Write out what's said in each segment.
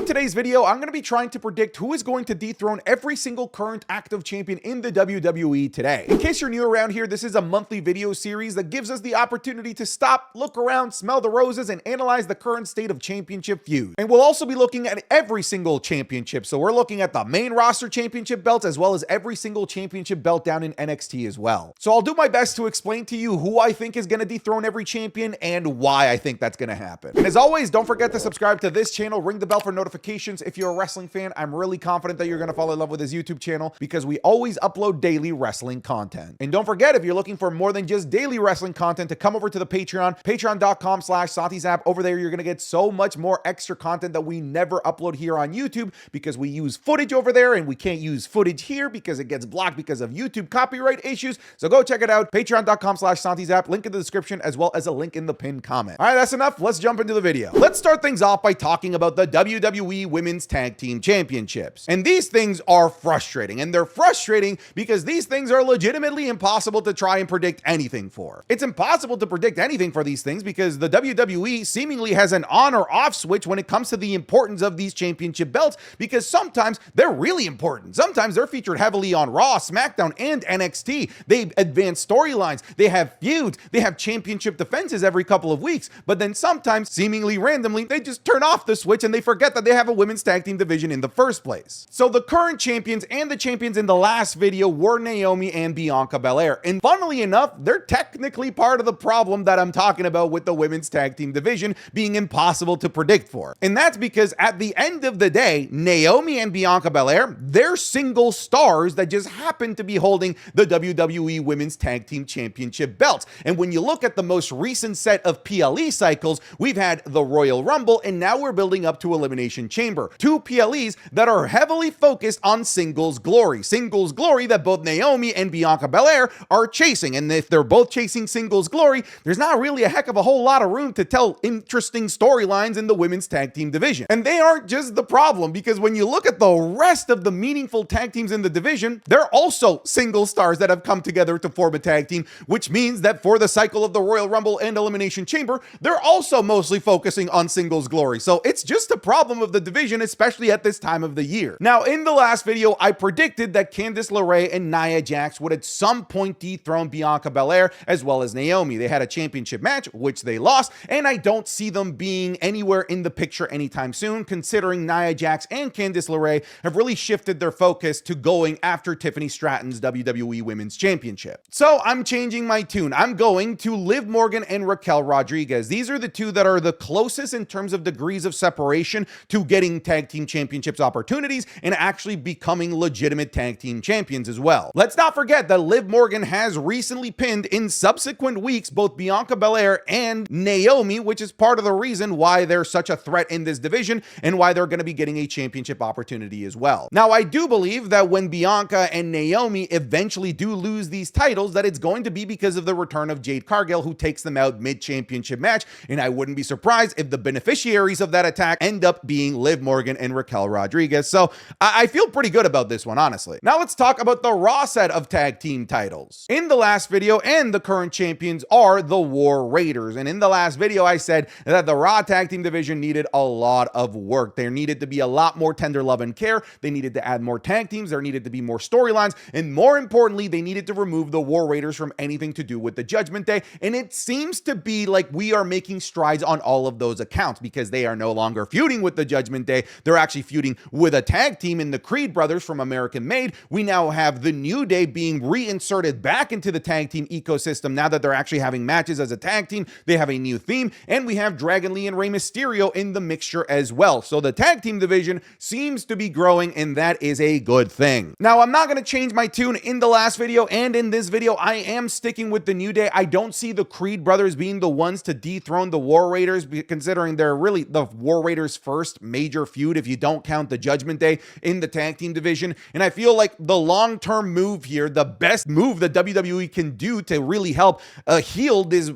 today's video, I'm going to be trying to predict who is going to dethrone every single current active champion in the WWE today. In case you're new around here, this is a monthly video series that gives us the opportunity to stop, look around, smell the roses, and analyze the current state of championship feuds. And we'll also be looking at every single championship. So we're looking at the main roster championship belts as well as every single championship belt down in NXT as well. So I'll do my best to explain to you who I think is going to dethrone every champion and why I think that's going to happen. And as always, don't forget to subscribe to this channel, ring the bell for notifications. If you're a wrestling fan, I'm really confident that you're going to fall in love with this YouTube channel because we always upload daily wrestling content. And don't forget, if you're looking for more than just daily wrestling content, to come over to the Patreon, patreon.com/SantiZap. Over there, you're going to get so much more extra content that we never upload here on YouTube because we use footage over there and we can't use footage here because it gets blocked because of YouTube copyright issues. So go check it out, patreon.com/SantiZap, link in the description as well as a link in the pinned comment. All right, that's enough. Let's jump into the video. Let's start things off by talking about the WWE Women's Tag Team Championships. And these things are frustrating, and they're frustrating because these things are legitimately impossible to try and predict anything for. It's impossible to predict anything for these things because the WWE seemingly has an on or off switch when it comes to the importance of these championship belts, because sometimes they're really important. Sometimes they're featured heavily on Raw, SmackDown, and NXT. They advance storylines, they have feuds, they have championship defenses every couple of weeks, but then sometimes, seemingly randomly, they just turn off the switch and they forget that they have a women's tag team division in the first place. So the current champions and the champions in the last video were Naomi and Bianca Belair. And funnily enough, they're technically part of the problem that I'm talking about with the women's tag team division being impossible to predict for. And that's because at the end of the day, Naomi and Bianca Belair, they're single stars that just happen to be holding the WWE Women's Tag Team Championship belts. And when you look at the most recent set of PLE cycles, we've had the Royal Rumble, and now we're building up to Elimination Chamber. Two PLEs that are heavily focused on singles glory. Singles glory that both Naomi and Bianca Belair are chasing. And if they're both chasing singles glory, there's not really a heck of a whole lot of room to tell interesting storylines in the women's tag team division. And they aren't just the problem, because when you look at the rest of the meaningful tag teams in the division, they're also single stars that have come together to form a tag team, which means that for the cycle of the Royal Rumble and Elimination Chamber, they're also mostly focusing on singles glory. So it's just a problem of the division, especially at this time of the year. Now, in the last video, I predicted that Candice LeRae and Nia Jax would at some point dethrone Bianca Belair as well as Naomi. They had a championship match, which they lost, and I don't see them being anywhere in the picture anytime soon, considering Nia Jax and Candice LeRae have really shifted their focus to going after Tiffany Stratton's WWE Women's Championship. So I'm changing my tune. I'm going to Liv Morgan and Raquel Rodriguez. These are the two that are the closest in terms of degrees of separation to getting tag team championships opportunities and actually becoming legitimate tag team champions as well. Let's not forget that Liv Morgan has recently pinned in subsequent weeks both Bianca Belair and Naomi, which is part of the reason why they're such a threat in this division and why they're going to be getting a championship opportunity as well. Now, I do believe that when Bianca and Naomi eventually do lose these titles, that it's going to be because of the return of Jade Cargill, who takes them out mid-championship match, and I wouldn't be surprised if the beneficiaries of that attack end up being Liv Morgan and Raquel Rodriguez. So I feel pretty good about this one, honestly. Now let's talk about the Raw set of tag team titles. In the last video, and the current champions are the War Raiders. And in the last video, I said that the Raw tag team division needed a lot of work. There needed to be a lot more tender love and care. They needed to add more tag teams. There needed to be more storylines. And more importantly, they needed to remove the War Raiders from anything to do with the Judgment Day. And it seems to be like we are making strides on all of those accounts because they are no longer feuding with the Judgment Day. They're actually feuding with a tag team in the Creed brothers from American Made. We now have the New Day being reinserted back into the tag team ecosystem now that they're actually having matches as a tag team. They have a new theme, and we have Dragon Lee and Rey Mysterio in the mixture as well. So the tag team division seems to be growing, and that is a good thing. Now, I'm not going to change my tune in the last video, and in this video, I am sticking with the New Day. I don't see the Creed brothers being the ones to dethrone the War Raiders, considering they're really the War Raiders' first major feud, if you don't count the Judgment Day in the tag team division. And I feel like the long-term move here, the best move that WWE can do to really help heal this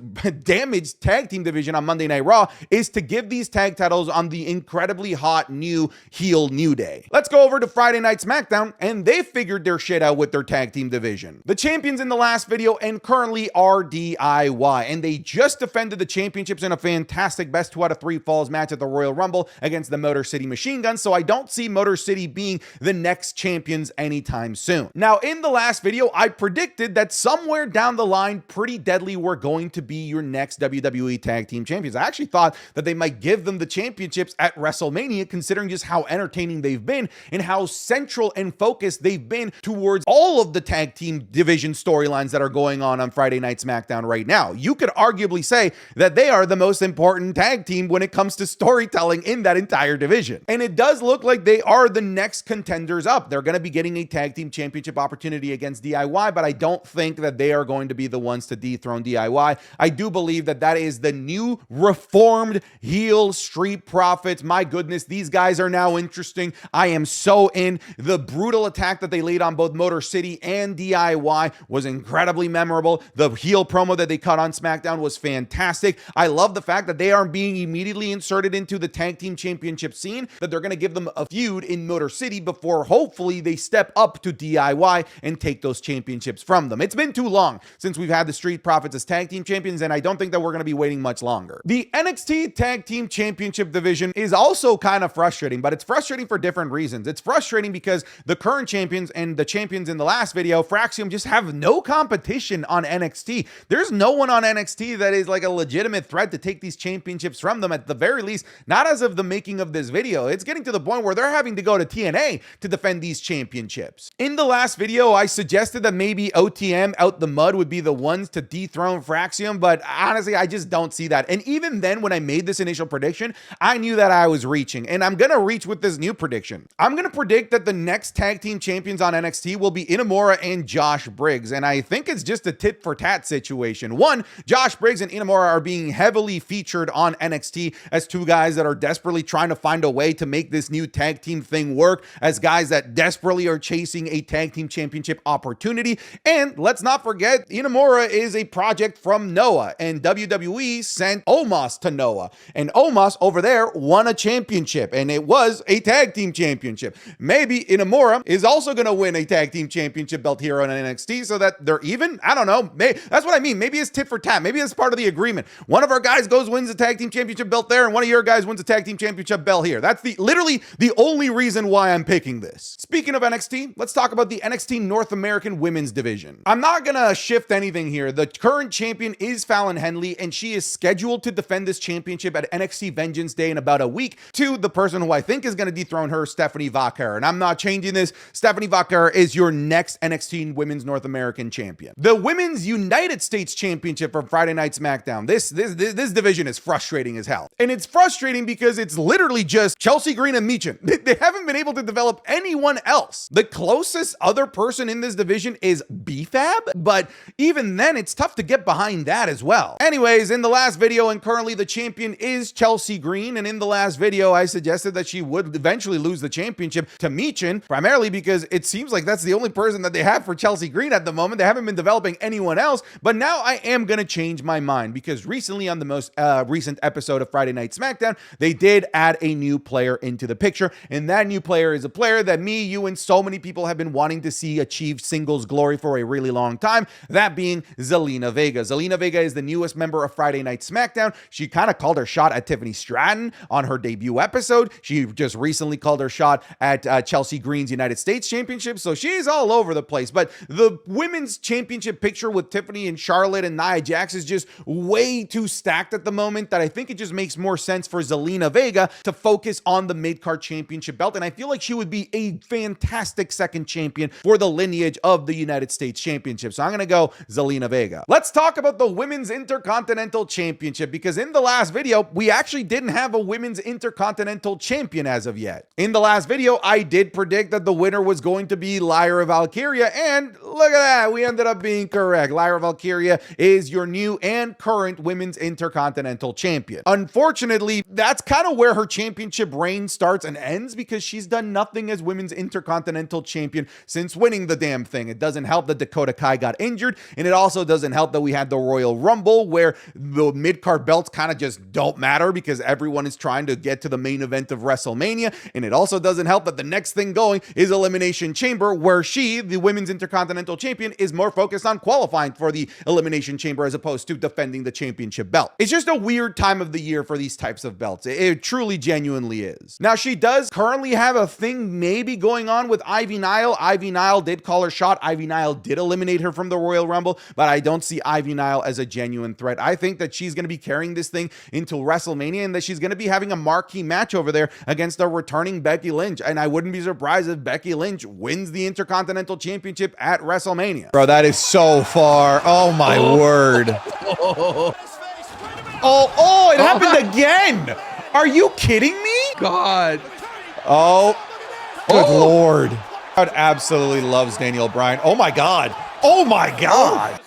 damaged tag team division on Monday Night Raw, is to give these tag titles on the incredibly hot new heel New Day. Let's go over to Friday Night SmackDown, and they figured their shit out with their tag team division. The champions in the last video and currently are DIY, and they just defended the championships in a fantastic best 2 out of 3 falls match at the Royal Rumble against the Motor City Machine Guns, so I don't see Motor City being the next champions anytime soon. Now, in the last video, I predicted that somewhere down the line, Pretty Deadly were going to be your next WWE Tag Team Champions. I actually thought that they might give them the championships at WrestleMania, considering just how entertaining they've been and how central and focused they've been towards all of the tag team division storylines that are going on Friday Night SmackDown right now. You could arguably say that they are the most important tag team when it comes to storytelling in that entire division. And it does look like they are the next contenders up. They're going to be getting a tag team championship opportunity against DIY, but I don't think that they are going to be the ones to dethrone DIY. I do believe that that is the new reformed heel Street Profits. My goodness, these guys are now interesting. I am so in. The brutal attack that they laid on both Motor City and DIY was incredibly memorable. The heel promo that they cut on SmackDown was fantastic. I love the fact that they are being immediately inserted into the tag team championship scene, that they're going to give them a feud in Motor City before hopefully they step up to DIY and take those championships from them. It's been too long since we've had the Street Profits as tag team champions, and I don't think that we're going to be waiting much longer. The NXT Tag Team Championship division is also kind of frustrating, but it's frustrating for different reasons. It's frustrating because the current champions and the champions in the last video, Fraxium, just have no competition on NXT. There's no one on NXT that is like a legitimate threat to take these championships from them, at the very least, not as of the making of this video. It's getting to the point where they're having to go to TNA to defend these championships. In the last video, I suggested that maybe OTM Out the Mud would be the ones to dethrone Fraxium, but honestly, I just don't see that. And even then, when I made this initial prediction, I knew that I was reaching, and I'm gonna reach with this new prediction. I'm gonna predict that the next tag team champions on NXT will be Inamura and Josh Briggs, and I think it's just a tit for tat situation. One, Josh Briggs and Inamura are being heavily featured on NXT as two guys that are desperately trying to find a way to make this new tag team thing work, as guys that desperately are chasing a tag team championship opportunity. And let's not forget, Inamura is a project from Noah, and WWE sent Omos to Noah, and Omos over there won a championship, and it was a tag team championship. Maybe Inamura is also going to win a tag team championship belt here on NXT so that they're even. I don't know. That's what I mean. Maybe it's tit for tat. Maybe it's part of the agreement. One of our guys wins a tag team championship belt there, and one of your guys wins a tag team championship belt here. That's literally the only reason why I'm picking this. Speaking of NXT, let's talk about the NXT North American Women's Division. I'm not going to shift anything here. The current champion is Fallon Henley, and she is scheduled to defend this championship at NXT Vengeance Day in about a week to the person who I think is going to dethrone her, Stephanie Vaquer. And I'm not changing this. Stephanie Vaquer is your next NXT Women's North American champion. The Women's United States Championship from Friday Night SmackDown. This division is frustrating as hell. And it's frustrating because it's literally just Chelsea Green and Michin. They haven't been able to develop anyone else. The closest other person in this division is BFAB, but even then it's tough to get behind that as well. Anyways, in the last video, and currently the champion is Chelsea Green, and in the last video I suggested that she would eventually lose the championship to Michin, primarily because it seems like that's the only person that they have for Chelsea Green at the moment. They haven't been developing anyone else, but now I am going to change my mind, because recently on the most recent episode of Friday Night SmackDown, they did add a new player into the picture, and that new player is a player that me, you, and so many people have been wanting to see achieve singles glory for a really long time, that being Zelina Vega. Zelina Vega is the newest member of Friday Night SmackDown. She kind of called her shot at Tiffany Stratton on her debut episode. She just recently called her shot at Chelsea Green's United States Championship, so she's all over the place. But the women's championship picture with Tiffany and Charlotte and Nia Jax is just way too stacked at the moment, that I think it just makes more sense for Zelina Vega to focus on the mid-card championship belt, and I feel like she would be a fantastic second champion for the lineage of the United States Championship. So I'm going to go Zelina Vega. Let's talk about the Women's Intercontinental Championship, because in the last video, we actually didn't have a Women's Intercontinental Champion as of yet. In the last video, I did predict that the winner was going to be Lyra Valkyria, and look at that, we ended up being correct. Lyra Valkyria is your new and current Women's Intercontinental Champion. Unfortunately, that's kind of where her championship reign starts and ends, because she's done nothing as Women's Intercontinental Champion since winning the damn thing. It doesn't help that Dakota Kai got injured, and it also doesn't help that we had the Royal Rumble, where the mid-card belts kind of just don't matter because everyone is trying to get to the main event of WrestleMania, and it also doesn't help that the next thing going is Elimination Chamber, where she, the Women's Intercontinental Champion, is more focused on qualifying for the Elimination Chamber as opposed to defending the championship belt. It's just a weird time of the year for these types of belts. It truly genuinely is. Now, she does currently have a thing maybe going on with Ivy Nile. Ivy Nile did call her shot. Ivy Nile did eliminate her from the Royal Rumble, but I don't see Ivy Nile as a genuine threat. I think that she's going to be carrying this thing into WrestleMania and that she's going to be having a marquee match over there against a returning Becky Lynch. And I wouldn't be surprised if Becky Lynch wins the Intercontinental Championship at WrestleMania. Bro, that is so far. Oh my word. Oh, it happened again. Are you kidding me? God. Oh, good Lord. God absolutely loves Daniel Bryan. Oh my God. Oh my God.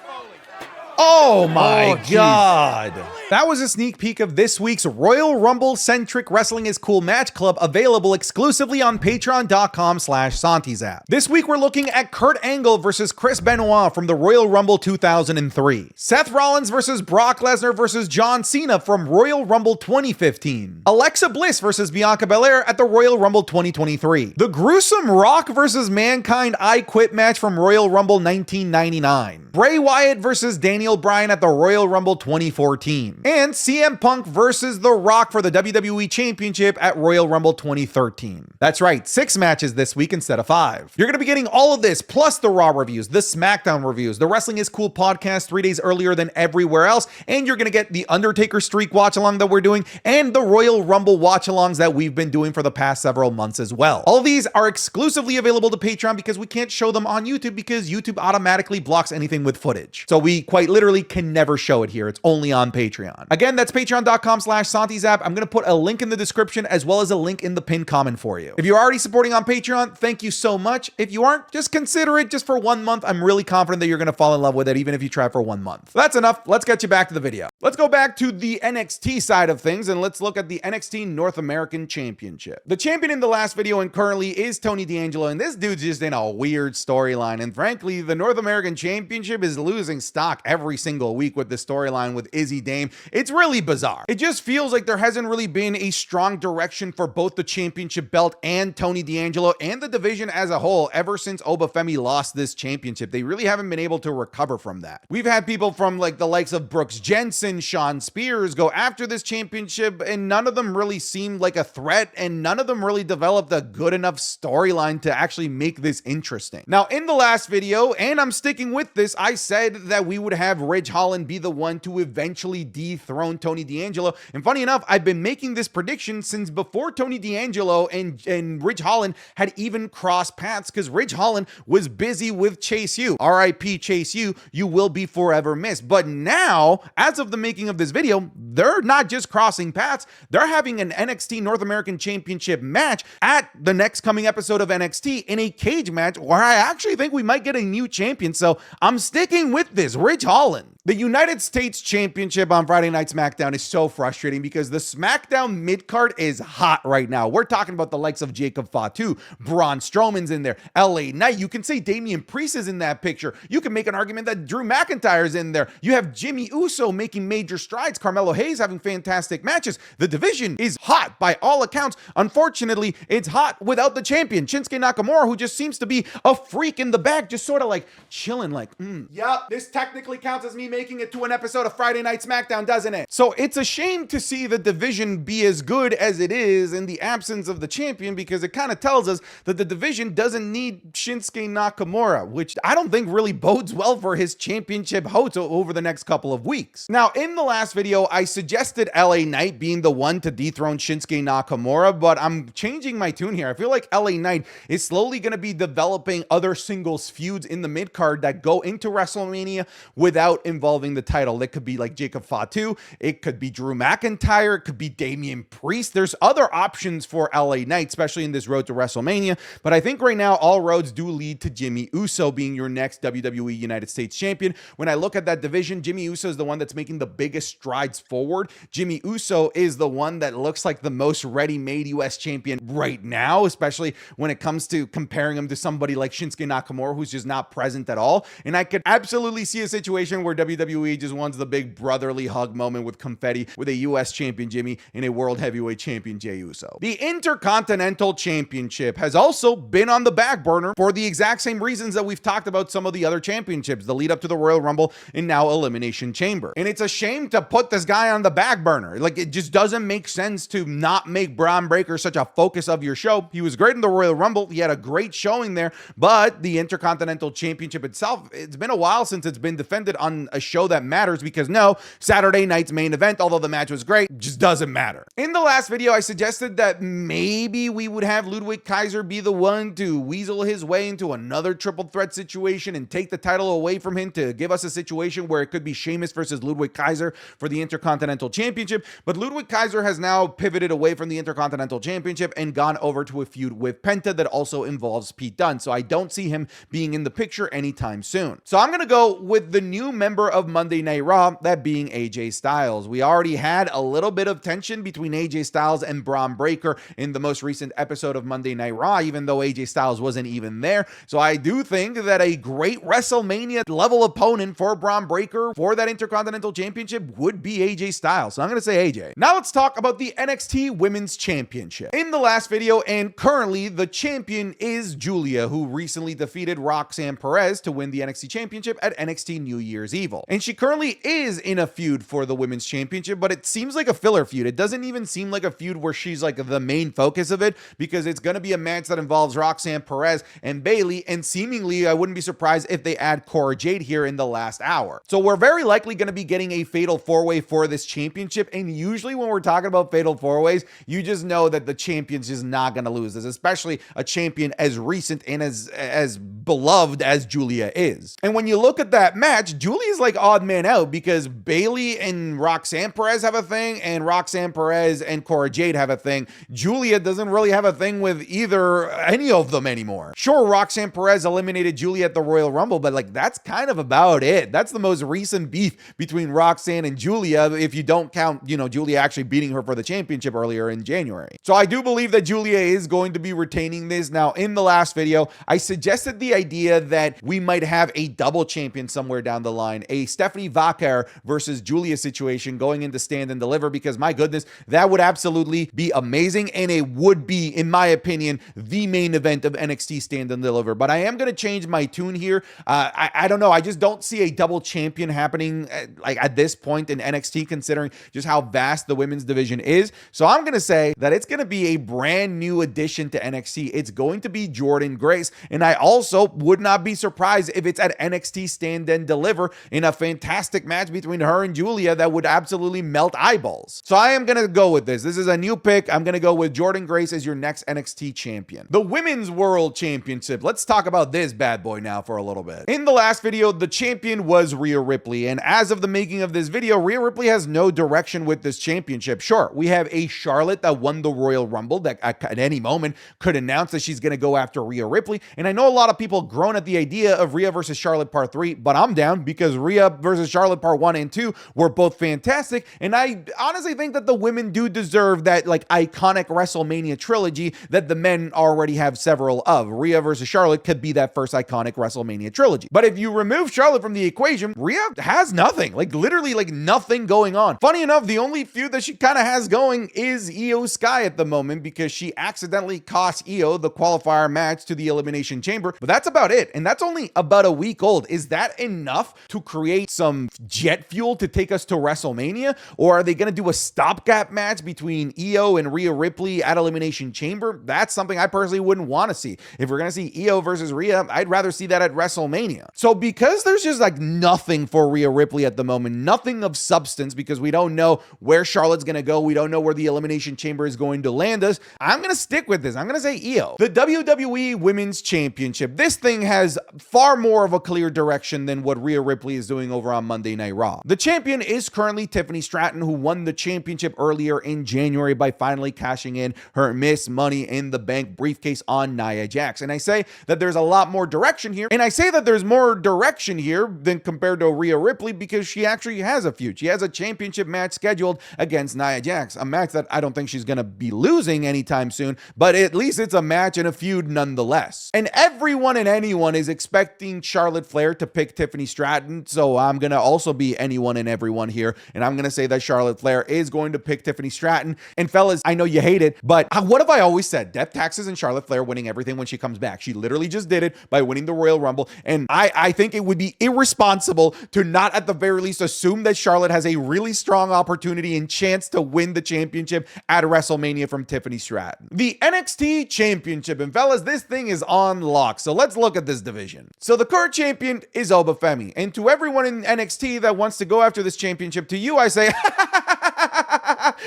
Oh my God. That was a sneak peek of this week's Royal Rumble-centric Wrestling is Cool Match Club, available exclusively on patreon.com/SantiZap. This week, we're looking at Kurt Angle versus Chris Benoit from the Royal Rumble 2003. Seth Rollins versus Brock Lesnar versus John Cena from Royal Rumble 2015. Alexa Bliss versus Bianca Belair at the Royal Rumble 2023. The gruesome Rock versus Mankind I Quit match from Royal Rumble 1999. Bray Wyatt versus Daniel Bryan at the Royal Rumble 2014. And CM Punk versus The Rock for the WWE Championship at Royal Rumble 2013. That's right, 6 matches this week instead of 5. You're going to be getting all of this, plus the Raw reviews, the SmackDown reviews, the Wrestling is Cool podcast 3 days earlier than everywhere else, and you're going to get the Undertaker Streak watch-along that we're doing, and the Royal Rumble watch-alongs that we've been doing for the past several months as well. All of these are exclusively available to Patreon because we can't show them on YouTube because YouTube automatically blocks anything with footage. So we quite literally can never show it here. It's only on Patreon. Again, that's patreon.com/SantiZap. I'm going to put a link in the description as well as a link in the pinned comment for you. If you're already supporting on Patreon, thank you so much. If you aren't, just consider it just for 1 month. I'm really confident that you're going to fall in love with it, even if you try for 1 month. That's enough. Let's get you back to the video. Let's go back to the NXT side of things and let's look at the NXT North American Championship. The champion in the last video and currently is Tony D'Angelo, and this dude's just in a weird storyline. And frankly, the North American Championship is losing stock every single week with the storyline with Izzy Dame. It's really bizarre. It just feels like there hasn't really been a strong direction for both the championship belt and Tony D'Angelo and the division as a whole ever since Obafemi lost this championship. They really haven't been able to recover from that. We've had people from like the likes of Brooks Jensen, Sean Spears go after this championship, and none of them really seemed like a threat, and none of them really developed a good enough storyline to actually make this interesting. Now, in the last video, and I'm sticking with this, I said that we would have Ridge Holland be the one to eventually dethrone Tony D'Angelo. And funny enough, I've been making this prediction since before Tony D'Angelo and Ridge Holland had even crossed paths, because Ridge Holland was busy with Chase U. R.I.P. Chase U, you will be forever missed. But now, as of the making of this video, they're not just crossing paths, they're having an NXT North American Championship match at the next coming episode of NXT in a cage match where I actually think we might get a new champion. So I'm sticking with this, Ridge Holland. The United States Championship on Friday Night SmackDown is so frustrating because the SmackDown mid-card is hot right now. We're talking about the likes of Jacob Fatu, Braun Strowman's in there, LA Knight. You can say Damian Priest is in that picture. You can make an argument that Drew McIntyre's in there. You have Jimmy Uso making major strides. Carmelo Hayes having fantastic matches. The division is hot by all accounts. Unfortunately, it's hot without the champion, Shinsuke Nakamura, who just seems to be a freak in the back, just sort of like chilling like, Yup, this technically counts as me making it to an episode of Friday Night SmackDown, doesn't it? So it's a shame to see the division be as good as it is in the absence of the champion, because it kind of tells us that the division doesn't need Shinsuke Nakamura, which I don't think really bodes well for his championship hopes over the next couple of weeks. Now, in the last video, I suggested LA Knight being the one to dethrone Shinsuke Nakamura, but I'm changing my tune here. I feel like LA Knight is slowly going to be developing other singles feuds in the mid-card that go into WrestleMania without involving the title. That could be like Jacob Fatu, it could be Drew McIntyre, it could be Damian Priest. There's other options for LA Knight, especially in this road to WrestleMania, but I think right now all roads do lead to Jimmy Uso being your next WWE United States Champion. When I look at that division, Jimmy Uso is the one that's making the biggest strides forward. Jimmy Uso is the one that looks like the most ready-made US champion right now, especially when it comes to comparing him to somebody like Shinsuke Nakamura, who's just not present at all. And I could absolutely see a situation where WWE WWE just wants the big brotherly hug moment with confetti with a US champion Jimmy and a world heavyweight champion Jey Uso. The Intercontinental Championship has also been on the back burner for the exact same reasons that we've talked about some of the other championships, the lead up to the Royal Rumble and now Elimination Chamber. And it's a shame to put this guy on the back burner. Like, it just doesn't make sense to not make Braun Breaker such a focus of your show. He was great in the Royal Rumble. He had a great showing there, but the Intercontinental Championship itself, it's been a while since it's been defended on a show that matters, because no, Saturday night's main event, although the match was great, just doesn't matter. In the last video, I suggested that maybe we would have Ludwig Kaiser be the one to weasel his way into another triple threat situation and take the title away from him to give us a situation where it could be Sheamus versus Ludwig Kaiser for the Intercontinental Championship. But Ludwig Kaiser has now pivoted away from the Intercontinental Championship and gone over to a feud with Penta that also involves Pete Dunne. So I don't see him being in the picture anytime soon. So I'm going to go with the new member of Monday Night Raw, that being AJ Styles. We already had a little bit of tension between AJ Styles and Braun Breaker in the most recent episode of Monday Night Raw, even though AJ Styles wasn't even there. So I do think that a great WrestleMania level opponent for Braun Breaker for that Intercontinental Championship would be AJ Styles. So I'm going to say AJ. Now let's talk about the NXT Women's Championship. In the last video, and currently the champion is Julia, who recently defeated Roxanne Perez to win the NXT Championship at NXT New Year's Evil. And she currently is in a feud for the Women's Championship, but it seems like a filler feud. It doesn't even seem like a feud where she's like the main focus of it, because it's going to be a match that involves Roxanne Perez and Bayley, and seemingly I wouldn't be surprised if they add Cora Jade here in the last hour. So we're very likely going to be getting a fatal four-way for this championship, and usually when we're talking about fatal four-ways, you just know that the champion's just not going to lose this, especially a champion as recent and as beloved as Julia is. And when you look at that match, Julia's like odd man out, because Bayley and Roxanne Perez have a thing, and Roxanne Perez and Cora Jade have a thing. Julia doesn't really have a thing with any of them anymore. Sure, Roxanne Perez eliminated Julia at the Royal Rumble, but like that's kind of about it. That's the most recent beef between Roxanne and Julia, if you don't count, Julia actually beating her for the championship earlier in January. So I do believe that Julia is going to be retaining this. Now, in the last video, I suggested the idea that we might have a double champion somewhere down the line, a Stephanie Vaquer versus Julia situation going into Stand and Deliver, because my goodness, that would absolutely be amazing, and it would be, in my opinion, the main event of NXT Stand and Deliver. But I am going to change my tune here. I don't know. I just don't see a double champion happening at this point in NXT, considering just how vast the women's division is. So I'm going to say that it's going to be a brand new addition to NXT. It's going to be Jordynne Grace. And I also would not be surprised if it's at NXT Stand and Deliver in a fantastic match between her and Julia that would absolutely melt eyeballs. So I am going to go with this. This is a new pick. I'm going to go with Jordynne Grace as your next NXT champion. The Women's World Championship. Let's talk about this bad boy now for a little bit. In the last video, the champion was Rhea Ripley. And as of the making of this video, Rhea Ripley has no direction with this championship. Sure, we have a Charlotte that won the Royal Rumble that at any moment could announce that she's going to go after Rhea Ripley. And I know a lot of people groan at the idea of Rhea versus Charlotte Part 3, but I'm down, because Rhea versus Charlotte Part 1 and 2 were both fantastic. And I honestly think that the women do deserve that like iconic WrestleMania trilogy that the men already have several of. Rhea versus Charlotte could be that first iconic WrestleMania trilogy. But if you remove Charlotte from the equation, Rhea has nothing, like literally like nothing going on. Funny enough, the only feud that she kind of has going is Io Sky at the moment, because she accidentally cost Io the qualifier match to the Elimination Chamber, but that's about it. And that's only about a week old. Is that enough to create some jet fuel to take us to WrestleMania? Or are they going to do a stopgap match between Io and Rhea Ripley at Elimination Chamber? That's something I personally wouldn't want to see. If we're going to see Io versus Rhea, I'd rather see that at WrestleMania. So because there's just like nothing for Rhea Ripley at the moment, nothing of substance, because we don't know where Charlotte's going to go, we don't know where the Elimination Chamber is going to land us, I'm going to stick with this. I'm going to say Io. The WWE Women's Championship. This thing has far more of a clear direction than what Rhea Ripley is doing over on Monday Night Raw. The champion is currently Tiffany Stratton, who won the championship earlier in January by finally cashing in her Miss Money in the Bank briefcase on Nia Jax. And I say that there's a lot more direction here. And I say that there's more direction here than compared to Rhea Ripley, because she actually has a feud. She has a championship match scheduled against Nia Jax, a match that I don't think she's going to be losing anytime soon, but at least it's a match and a feud nonetheless. And everyone and anyone is expecting Charlotte Flair to pick Tiffany Stratton, so so I'm going to also be anyone and everyone here, and I'm going to say that Charlotte Flair is going to pick Tiffany Stratton. And fellas, I know you hate it, but what have I always said? Death taxes and Charlotte Flair winning everything when she comes back. She literally just did it by winning the Royal Rumble, and I think it would be irresponsible to not at the very least assume that Charlotte has a really strong opportunity and chance to win the championship at WrestleMania from Tiffany Stratton. The NXT Championship, and fellas, this thing is on lock, so let's look at this division. So the current champion is Obafemi, and to everyone in NXT that wants to go after this championship, to you I say,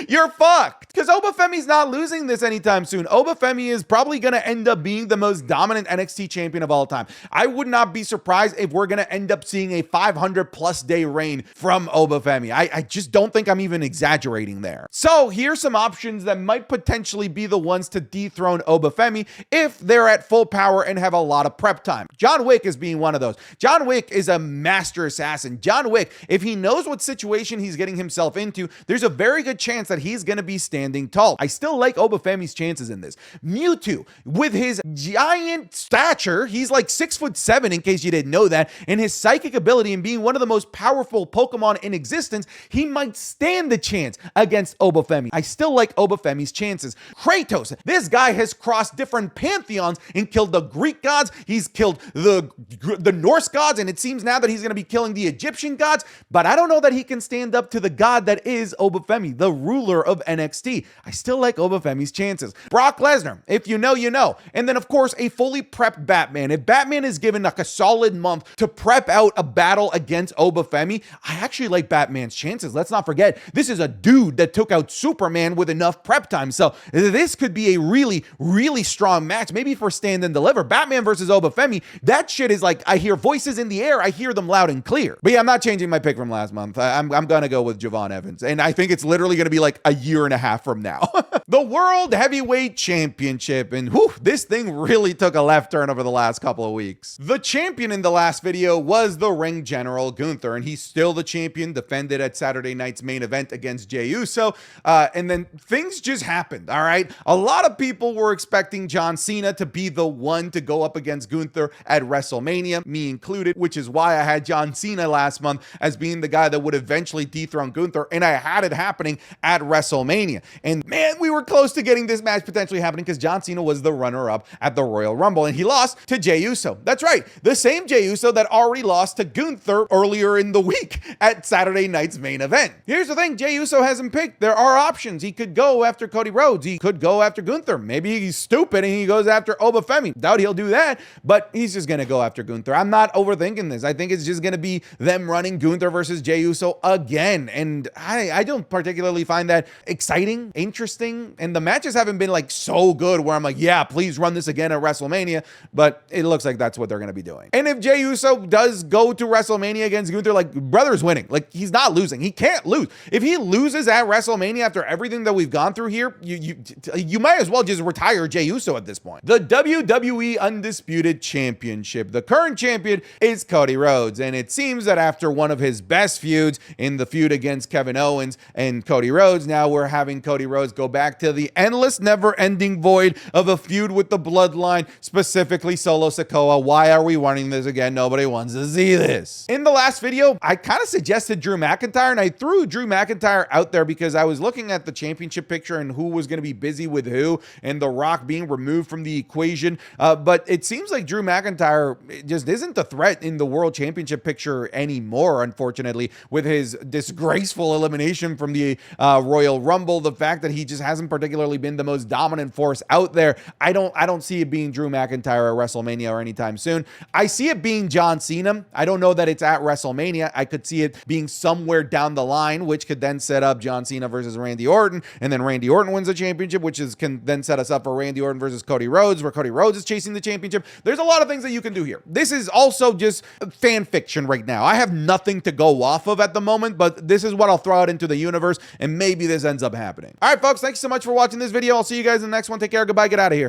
you're fucked, because Obafemi's not losing this anytime soon. Obafemi is probably going to end up being the most dominant NXT champion of all time. I would not be surprised if we're going to end up seeing a 500+ day reign from Obafemi. I just don't think I'm even exaggerating there. So here's some options that might potentially be the ones to dethrone Obafemi if they're at full power and have a lot of prep time. John Wick is being one of those. John Wick is a master assassin. John Wick, if he knows what situation he's getting himself into, there's a very good chance that he's going to be standing tall. I still like Obafemi's chances in this. Mewtwo, with his giant stature, he's like 6'7" in case you didn't know that, and his psychic ability and being one of the most powerful Pokemon in existence, he might stand the chance against Obafemi. I still like Obafemi's chances. Kratos, this guy has crossed different pantheons and killed the Greek gods. He's killed the Norse gods, and it seems now that he's going to be killing the Egyptian gods, but I don't know that he can stand up to the god that is Obafemi, the ruler of NXT. I still like Obafemi's chances. Brock Lesnar, if you know, you know. And then, of course, a fully prepped Batman. If Batman is given like a solid month to prep out a battle against Obafemi, I actually like Batman's chances. Let's not forget, this is a dude that took out Superman with enough prep time. So this could be a really, really strong match. Maybe for stand and deliver. Batman versus Obafemi, that shit is like, I hear voices in the air. I hear them loud and clear. But yeah, I'm not changing my pick from last month. I'm going to go with Javon Evans. And I think it's literally going to be like a year and a half from now. The World Heavyweight Championship. And whew, this thing really took a left turn over the last couple of weeks. The champion in the last video was the Ring General Gunther, and he's still the champion, defended at Saturday night's main event against Jey Uso. And then things just happened, all right? A lot of people were expecting John Cena to be the one to go up against Gunther at WrestleMania, me included, which is why I had John Cena last month as being the guy that would eventually dethrone Gunther, and I had it happening at WrestleMania. And man, we were close to getting this match potentially happening because John Cena was the runner-up at the Royal Rumble, and he lost to Jey Uso. That's right, the same Jey Uso that already lost to Gunther earlier in the week at Saturday night's main event. Here's the thing, Jey Uso hasn't picked. There are options. He could go after Cody Rhodes. He could go after Gunther. Maybe he's stupid and he goes after Obafemi. Doubt he'll do that, but he's just going to go after Gunther. I'm not overthinking this. I think it's just going to be them running Gunther versus Jey Uso again, and I don't particularly find that exciting, interesting, and the matches haven't been like so good where I'm like, yeah, please run this again at WrestleMania, but it looks like that's what they're going to be doing. And if Jey Uso does go to WrestleMania against Gunther, like, brother's winning. Like, he's not losing. He can't lose. If he loses at WrestleMania after everything that we've gone through here, you might as well just retire Jey Uso at this point. The WWE Undisputed Championship. The current champion is Cody Rhodes, and it seems that after one of his best feuds in the feud against Kevin Owens and Cody Rhodes, now we're having Cody Rhodes go back to the endless, never-ending void of a feud with the Bloodline, specifically Solo Sikoa. Why are we running this again? Nobody wants to see this. In the last video, I kind of suggested Drew McIntyre, and I threw Drew McIntyre out there because I was looking at the championship picture and who was going to be busy with who, and The Rock being removed from the equation. But it seems like Drew McIntyre just isn't the threat in the World Championship picture anymore, unfortunately, with his disgraceful elimination from the Royal Rumble. The fact that he just hasn't particularly been the most dominant force out there, I don't see it being Drew McIntyre at WrestleMania or anytime soon. I see it being John Cena. I don't know that it's at WrestleMania. I could see it being somewhere down the line, which could then set up John Cena versus Randy Orton, and then Randy Orton wins the championship, which can then set us up for Randy Orton versus Cody Rhodes, where Cody Rhodes is chasing the championship. There's a lot of things that you can do here. This is also just fan fiction right now. I have nothing to go off of at the moment, but this is what I'll throw out into the universe, and maybe this ends up happening. All right, folks, thanks so much for watching this video. I'll see you guys in the next one. Take care. Goodbye. Get out of here.